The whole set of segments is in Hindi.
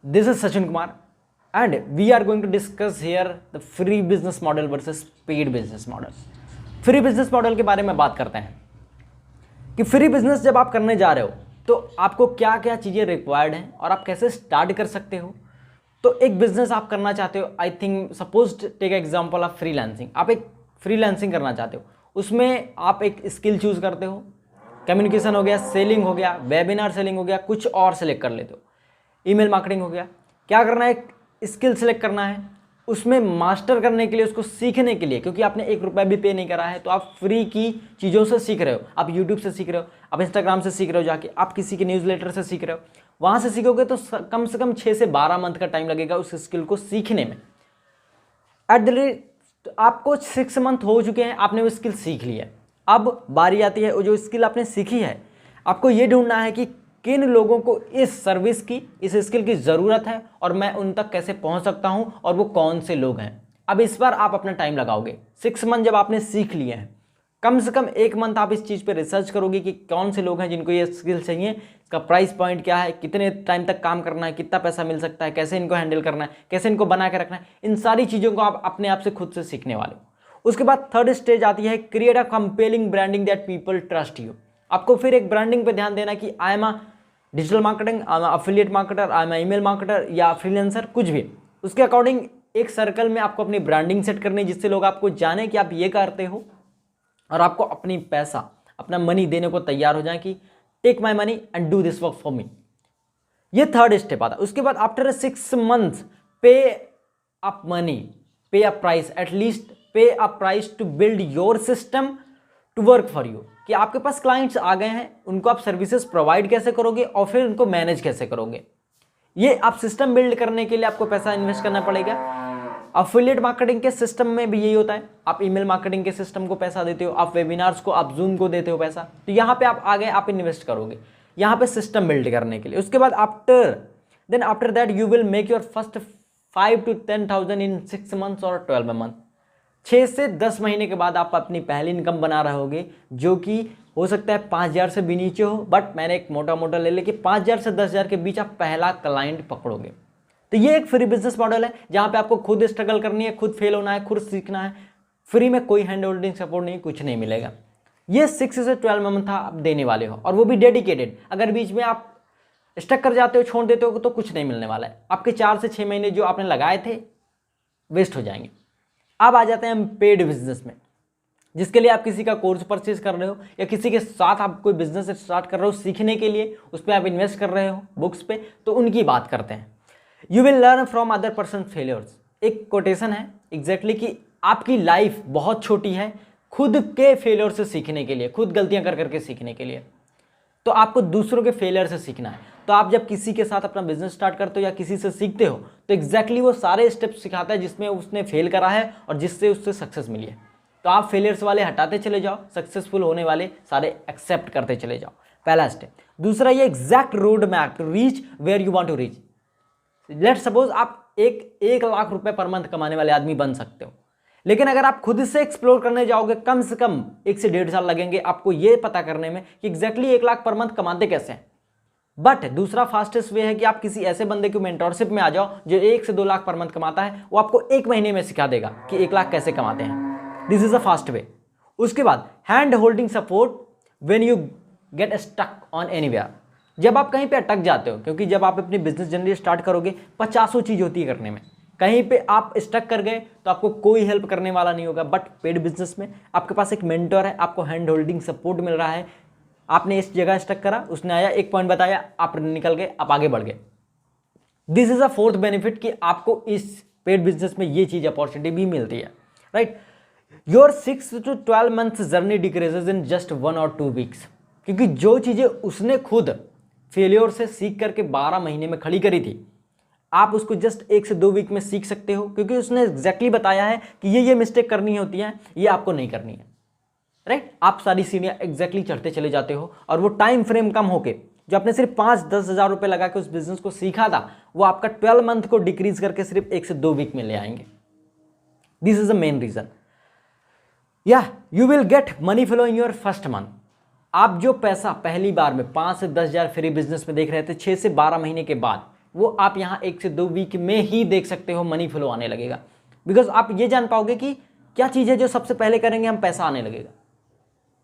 This is Sachin Kumar and we are going to discuss here the free business model versus paid business model. Free business model के बारे में बात करते हैं कि फ्री बिजनेस जब आप करने जा रहे हो तो आपको क्या क्या चीज़ें रिक्वायर्ड हैं और आप कैसे स्टार्ट कर सकते हो। तो एक बिजनेस आप करना चाहते हो, I think suppose take example of freelancing. आप एक फ्रीलांसिंग करना चाहते हो, उसमें आप एक स्किल चूज करते हो, कम्युनिकेशन हो गया, सेलिंग हो गया, वेबिनार सेलिंग हो गया, कुछ और सेलेक्ट कर लेते हो, ईमेल मार्केटिंग हो गया। क्या करना है, एक स्किल सेलेक्ट करना है, उसमें मास्टर करने के लिए, उसको सीखने के लिए, क्योंकि आपने 1 रुपया भी पे नहीं करा है तो आप फ्री की चीज़ों से सीख रहे हो। आप यूट्यूब से सीख रहे हो, आप इंस्टाग्राम से सीख रहे हो, जाके आप किसी के न्यूज़लेटर से सीख रहे हो, वहाँ से सीखोगे तो कम से कम 6 से 12 मंथ का टाइम लगेगा उस स्किल को सीखने में। एट द रेट आपको 6 मंथ हो चुके हैं, आपने वो स्किल सीख ली है। अब बारी आती है, वो जो स्किल आपने सीखी है आपको ये ढूंढना है कि किन लोगों को इस सर्विस की, इस स्किल की ज़रूरत है और मैं उन तक कैसे पहुंच सकता हूं और वो कौन से लोग हैं। अब इस पर आप अपना टाइम लगाओगे। 6 मंथ जब आपने सीख लिए हैं, कम से कम 1 मंथ आप इस चीज़ पे रिसर्च करोगे कि कौन से लोग हैं जिनको ये स्किल चाहिए, इसका प्राइस पॉइंट क्या है, कितने टाइम तक काम करना है, कितना पैसा मिल सकता है, कैसे इनको हैंडल करना है, कैसे इनको बना के रखना है। इन सारी चीज़ों को आप अपने आप से खुद से सीखने वाले हो। उसके बाद थर्ड स्टेज आती है, create a compelling branding that people trust you. आपको फिर एक ब्रांडिंग पे ध्यान देना कि I am a digital marketing, affiliate marketer, I am email marketer या फ्रीलांसर, कुछ भी। उसके अकॉर्डिंग एक सर्कल में आपको अपनी ब्रांडिंग सेट करनी है जिससे लोग आपको जाने कि आप ये करते हो और आपको अपनी पैसा, अपना मनी देने को तैयार हो जाए कि take my money and do this work for me. ये थर्ड स्टेप आता है। उसके बाद after 6 months pay up money, pay a price, at least pay a price to build your system to work for you. कि आपके पास क्लाइंट्स आ गए हैं, उनको आप सर्विसेज प्रोवाइड कैसे करोगे और फिर उनको मैनेज कैसे करोगे। ये आप सिस्टम बिल्ड करने के लिए आपको पैसा इन्वेस्ट करना पड़ेगा। अफिलिएट मार्केटिंग के सिस्टम में भी यही होता है। आप ईमेल मार्केटिंग के सिस्टम को पैसा देते हो, आप वेबिनार्स को, आप जूम को देते हो पैसा, तो यहाँ पे आप आ गए, आप इन्वेस्ट करोगे यहाँ पे सिस्टम बिल्ड करने के लिए। उसके बाद after that you will make your first 5 to 10,000 in 6 months और 12 मंथ। 6 से 10 महीने के बाद आप अपनी पहली इनकम बना रहे होगे, जो कि हो सकता है 5,000 से भी नीचे हो, बट मैंने एक मोटा ले लिया कि 5,000 से 10,000 के बीच आप पहला क्लाइंट पकड़ोगे। तो ये एक फ्री बिजनेस मॉडल है जहाँ पे आपको खुद स्ट्रगल करनी है, खुद फेल होना है, खुद सीखना है। फ्री में कोई हैंड होल्डिंग सपोर्ट नहीं, कुछ नहीं मिलेगा। ये 6 से 12 मंथ आप देने वाले हो और वो भी डेडिकेटेड। अगर बीच में आप स्टक कर जाते हो, छोड़ देते हो तो कुछ नहीं मिलने वाला है। आपके 4 से 6 महीने जो आपने लगाए थे वेस्ट हो जाएंगे। अब आ जाते हैं हम पेड बिजनेस में, जिसके लिए आप किसी का कोर्स परचेज कर रहे हो या किसी के साथ आप कोई बिजनेस स्टार्ट कर रहे हो सीखने के लिए, उस पर आप इन्वेस्ट कर रहे हो बुक्स पे, तो उनकी बात करते हैं। You will learn from other person failures. एक कोटेशन है एग्जैक्टली कि आपकी लाइफ बहुत छोटी है खुद के फेलियर से सीखने के लिए, खुद गलतियां कर करके सीखने के लिए। तो आपको दूसरों के फेलियर से सीखना है। तो आप जब किसी के साथ अपना बिजनेस स्टार्ट करते हो या किसी से सीखते हो तो एग्जैक्टली वो सारे स्टेप्स सिखाता है जिसमें उसने फेल करा है और जिससे उससे सक्सेस मिली है। तो आप फेलियर्स वाले हटाते चले जाओ, सक्सेसफुल होने वाले सारे एक्सेप्ट करते चले जाओ, पहला स्टेप। दूसरा, ये exact road map to reach where you want to reach. Let's suppose आप 1 लाख रुपए पर मंथ कमाने वाले आदमी बन सकते हो, लेकिन अगर आप खुद से एक्सप्लोर करने जाओगे कम से कम 1 से 1.5 साल लगेंगे आपको ये पता करने में कि एग्जैक्टली 1 लाख पर मंथ कमाते कैसे हैं। बट दूसरा फास्टेस्ट वे है कि आप किसी ऐसे बंदे की मेंटरशिप में आ जाओ जो 1 से 2 लाख पर मंथ कमाता है, वो आपको 1 महीने में सिखा देगा कि 1 लाख कैसे कमाते हैं। This is a fast way. उसके बाद hand holding support when you get stuck on anywhere. जब आप कहीं पे अटक जाते हो, क्योंकि जब आप अपनी बिजनेस जर्नी स्टार्ट करोगे 50 चीज होती है करने में, कहीं पे आप स्टक कर गए तो आपको कोई हेल्प करने वाला नहीं होगा। बट पेड बिजनेस में आपके पास एक मेंटर है, आपको हैंड होल्डिंग सपोर्ट मिल रहा है। आपने इस जगह स्टक करा, उसने आया, एक पॉइंट बताया, आप निकल गए, आप आगे बढ़ गए। This is a fourth benefit कि आपको इस पेड बिजनेस में ये चीज अपॉर्चुनिटी भी मिलती है, right. Your 6 to 12 months journey decreases in just 1 or 2 weeks. क्योंकि जो चीजें उसने खुद फेलियर से सीख करके 12 महीने में खड़ी करी थी, आप उसको जस्ट 1 से 2 वीक में सीख सकते हो, क्योंकि उसने एग्जैक्टली बताया है कि ये मिस्टेक करनी होती है, ये आपको नहीं करनी है, राइट। आप सारी सीढ़ियां एग्जैक्टली चढ़ते चले जाते हो और वो टाइम फ्रेम कम होके, जो आपने सिर्फ 5-10 हज़ार रुपए लगा के उस बिजनेस को सीखा था, वो आपका 12 मंथ को डिक्रीज करके सिर्फ 1 से 2 वीक में ले आएंगे। This is the main reason. You will get money flow in your first month. आप जो पैसा पहली बार में 5 से 10 हज़ार फ्री बिजनेस में देख रहे थे, 6 से 12 महीने के बाद वो आप यहाँ 1 से 2 वीक में ही देख सकते हो, मनी फ्लो आने लगेगा। बिकॉज आप ये जान पाओगे कि क्या चीज़ है जो सबसे पहले करेंगे हम पैसा आने लगेगा,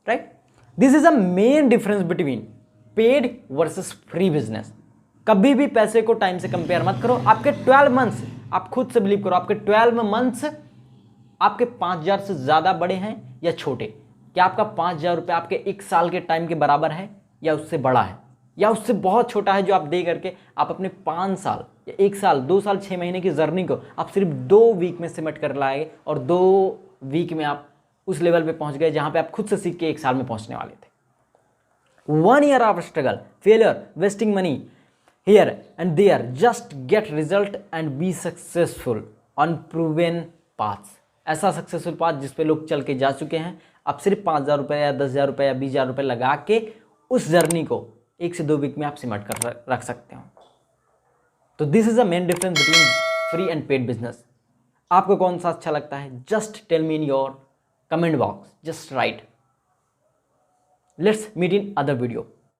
right. This is a main difference between paid versus free business. कभी भी पैसे को टाइम से कंपेयर मत करो। आपके 12 मंथ्स, आप खुद से बिलीव करो, आपके 12 मंथ्स आपके 5,000 से ज़्यादा बड़े हैं या छोटे? क्या आपका 5,000 रुपये आपके 1 साल के टाइम के बराबर है या उससे बड़ा है या उससे बहुत छोटा है, जो आप दे करके आप अपने 5 साल या 1 साल 2 साल 6 महीने की जर्नी को आप सिर्फ 2 वीक में सिमट कर लाए और 2 वीक में आप उस लेवल पे पहुंच गए जहां पे आप खुद से सीख के 1 साल में पहुंचने वाले थे। 1 year of struggle, failure, wasting money here and there, just get result and be successful on proven paths। ऐसा सक्सेसफुल पाथ जिस पे लोग चल के जा चुके हैं, आप सिर्फ 5,000 रुपये या 10,000 रुपये या 20,000 रुपये लगा के उस जर्नी को 1 से 2 वीक में आप सिमट कर रख सकते हो। तो this is a main difference between free and paid business. आपको कौन सा अच्छा लगता है? Just tell me in your comment box, just write. Let's meet in other video.